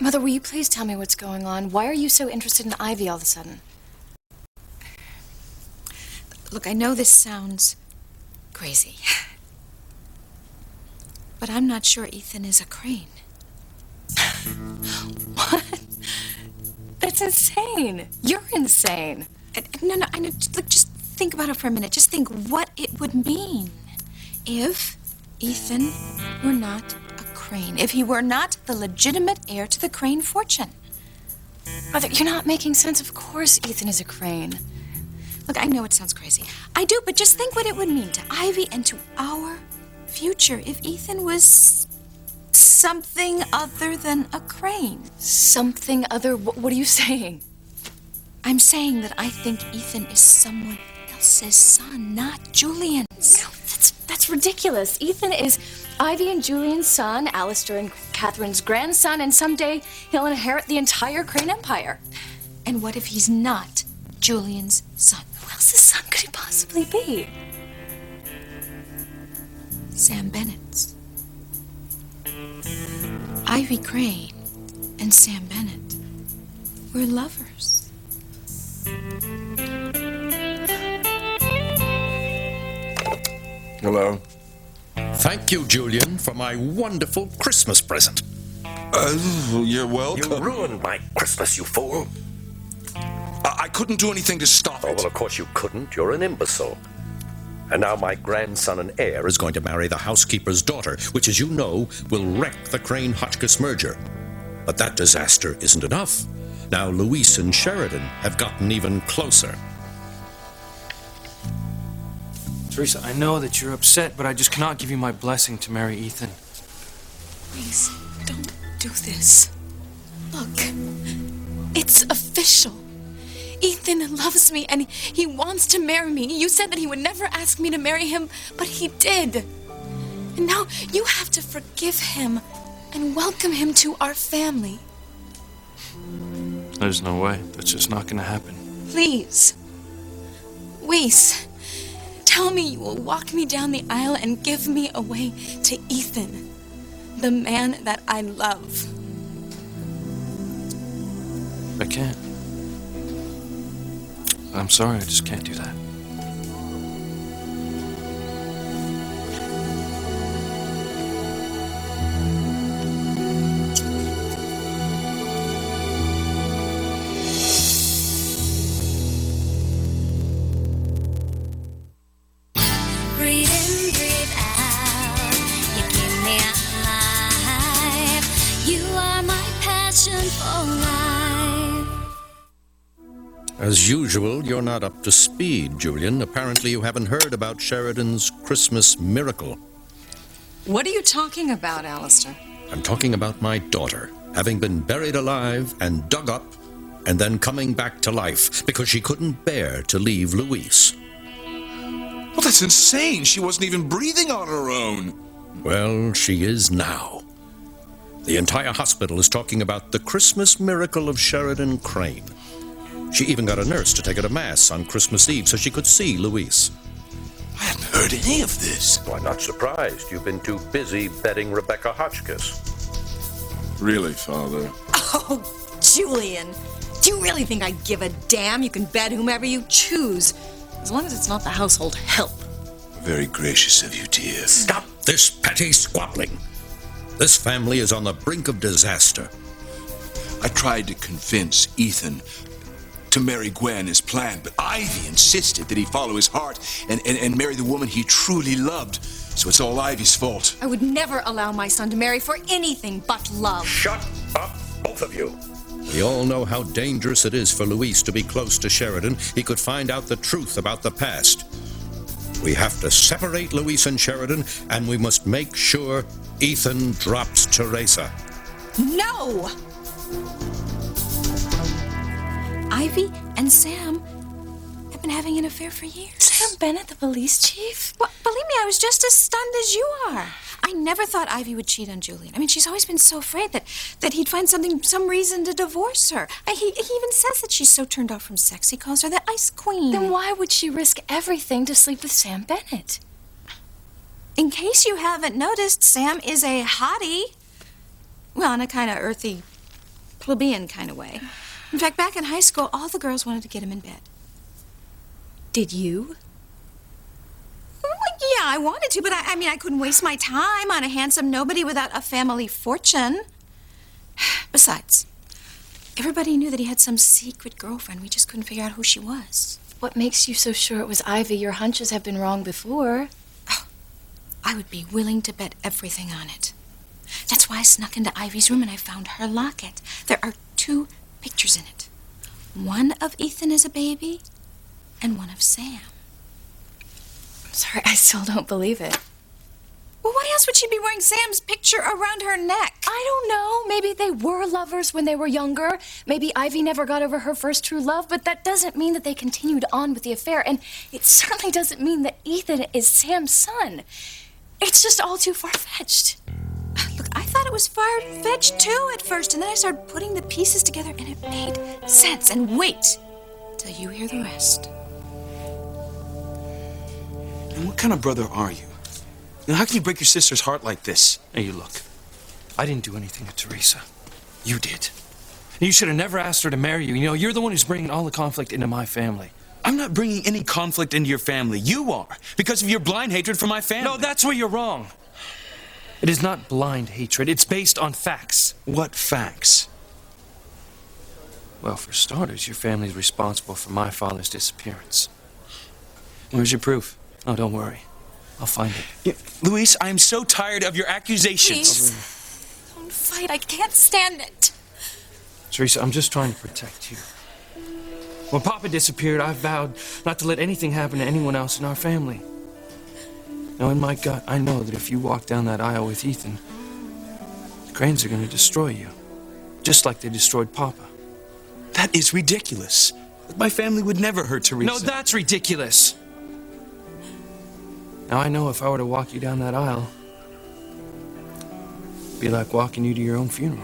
Mother, will you please tell me what's going on? Why are you so interested in Ivy all of a sudden? Look, I know this sounds crazy, but I'm not sure Ethan is a Crane. What? That's insane. You're insane. No, I know. Look, just think about it for a minute. Just think what it would mean if Ethan were not a Crane. If he were not the legitimate heir to the Crane fortune. Mother, you're not making sense. Of course Ethan is a Crane. Look, I know it sounds crazy. I do, but just think what it would mean to Ivy and to our future if Ethan was something other than a Crane. Something other? What are you saying? I'm saying that I think Ethan is someone else's son, not Julian's. No, that's ridiculous. Ethan is Ivy and Julian's son, Alistair and Catherine's grandson, and someday he'll inherit the entire Crane Empire. And what if he's not Julian's son? Who else's son could he possibly be? Sam Bennett's. Ivy Crane and Sam Bennett were lovers. Hello? Thank you, Julian, for my wonderful Christmas present. You're welcome. You ruined my Christmas, you fool. I couldn't do anything to stop Oh, it. well, of course you couldn't. You're an imbecile. And now my grandson and heir Is going to marry the housekeeper's daughter, which, as you know, will wreck the Crane-Hotchkiss merger. But that disaster isn't enough. Now Louise and Sheridan have gotten even closer. Teresa, I know that you're upset, but I just cannot give you my blessing to marry Ethan. Please, don't do this. Look, it's official. Ethan loves me and he wants to marry me. You said that he would never ask me to marry him, but he did. And now you have to forgive him and welcome him to our family. There's no way. That's just not gonna happen. Please. Weiss, tell me you will walk me down the aisle and give me away to Ethan, the man that I love. I can't. I'm sorry, I just can't do that. Breathe in, breathe out. You keep me alive. You are my passion for life. As usual, you're not up to speed, Julian. Apparently you haven't heard about Sheridan's Christmas miracle. What are you talking about, Alistair? I'm talking about my daughter, having been buried alive and dug up, and then coming back to life because she couldn't bear to leave Louise. Well, that's insane. She wasn't even breathing on her own. Well, she is now. The entire hospital is talking about the Christmas miracle of Sheridan Crane. She even got a nurse to take her to Mass on Christmas Eve so she could see Louise. I hadn't heard any of this. Well, I'm not surprised. You've been too busy betting Rebecca Hotchkiss. Really, Father? Oh, Julian. Do you really think I give a damn? You can bet whomever you choose, as long as it's not the household help. Very gracious of you, dear. Stop this petty squabbling. This family is on the brink of disaster. I tried to convince Ethan to marry Gwen as planned, but Ivy insisted that he follow his heart and marry the woman he truly loved. So it's all Ivy's fault. I would never allow my son to marry for anything but love. Shut up, both of you. We all know how dangerous it is for Louise to be close to Sheridan. He could find out the truth about the past. We have to separate Louise and Sheridan, and we must make sure Ethan drops Teresa. No! Ivy and Sam have been having an affair for years. Sam Bennett, the police chief? Well, believe me, I was just as stunned as you are. I never thought Ivy would cheat on Julian. I mean, she's always been so afraid that he'd find some reason to divorce her. He even says that she's so turned off from sex, he calls her the Ice Queen. Then why would she risk everything to sleep with Sam Bennett? In case you haven't noticed, Sam is a hottie. Well, and a kind of earthy plebeian kind of way. In fact, back in high school, all the girls wanted to get him in bed. Did you? Well, yeah, I wanted to, but I mean, I couldn't waste my time on a handsome nobody without a family fortune. Besides, everybody knew that he had some secret girlfriend. We just couldn't figure out who she was. What makes you so sure it was Ivy? Your hunches have been wrong before. Oh, I would be willing to bet everything on it. That's why I snuck into Ivy's room and I found her locket. There are 2 pictures in it. One of Ethan as a baby and one of Sam. I'm sorry, I still don't believe it. Well, why else would she be wearing Sam's picture around her neck? I don't know. Maybe they were lovers when they were younger. Maybe Ivy never got over her first true love, but that doesn't mean that they continued on with the affair. And it certainly doesn't mean that Ethan is Sam's son. It's just all too far-fetched. Look, I thought it was far-fetched too at first, and then I started putting the pieces together and it made sense. And wait till you hear the rest. And what kind of brother are you? How can you break your sister's heart like this? Hey, you look. I didn't do anything to Teresa. You did. You should have never asked her to marry you. You know, you're the one who's bringing all the conflict into my family. I'm not bringing any conflict into your family. You are, because of your blind hatred for my family. No, that's where you're wrong. It is not blind hatred. It's based on facts. What facts? Well, for starters, your family's responsible for my father's disappearance. Where's your proof? Oh, don't worry. I'll find it. Yeah, Luis, I am so tired of your accusations. Please, don't fight. I can't stand it. Teresa, I'm just trying to protect you. When Papa disappeared, I vowed not to let anything happen to anyone else in our family. Now, in my gut, I know that if you walk down that aisle with Ethan, the Cranes are going to destroy you, just like they destroyed Papa. That is ridiculous. My family would never hurt Teresa. No, that's ridiculous. Now, I know if I were to walk you down that aisle, it'd be like walking you to your own funeral.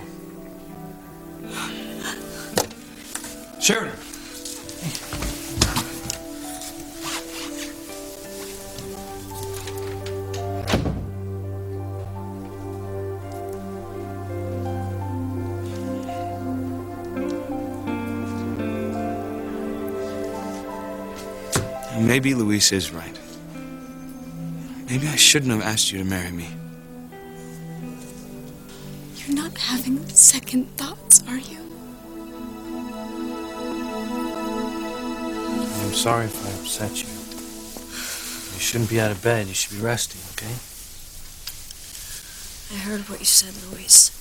Sheridan. Maybe Luis is right. Maybe I shouldn't have asked you to marry me. You're not having second thoughts, are you? I'm sorry if I upset you. You shouldn't be out of bed. You should be resting, okay? I heard what you said, Luis.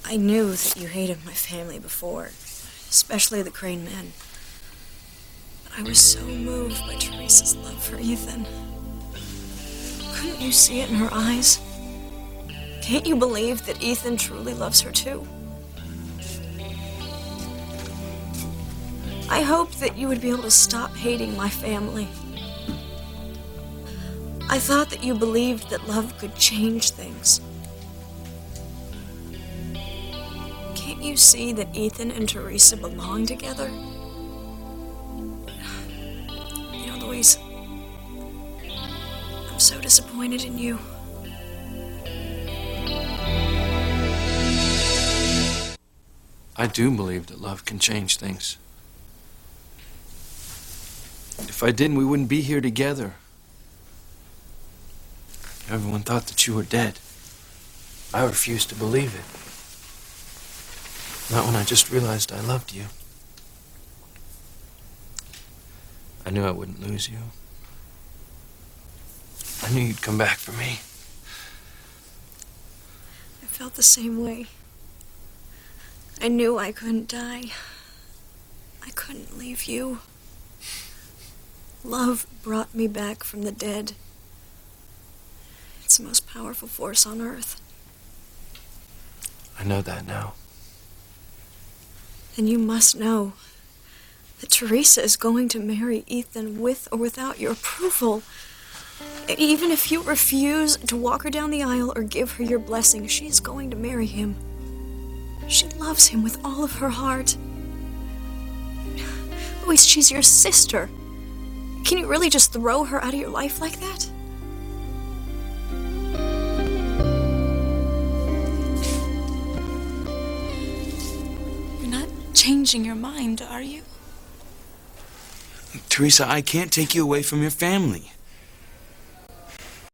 I knew that you hated my family before, especially the Crane men. But I was so moved by Teresa's love for Ethan. Couldn't you see it in her eyes? Can't you believe that Ethan truly loves her too? I hoped that you would be able to stop hating my family. I thought that you believed that love could change things. Can't you see that Ethan and Teresa belong together? You know, Louise, I'm so disappointed in you. I do believe that love can change things. If I didn't, we wouldn't be here together. Everyone thought that you were dead. I refused to believe it. Not when I just realized I loved you. I knew I wouldn't lose you. I knew you'd come back for me. I felt the same way. I knew I couldn't die. I couldn't leave you. Love brought me back from the dead. It's the most powerful force on earth. I know that now. And you must know that Teresa is going to marry Ethan with or without your approval. Even if you refuse to walk her down the aisle or give her your blessing, she is going to marry him. She loves him with all of her heart. Louise, she's your sister. Can you really just throw her out of your life like that? changing your mind, are you? Teresa, I can't take you away from your family.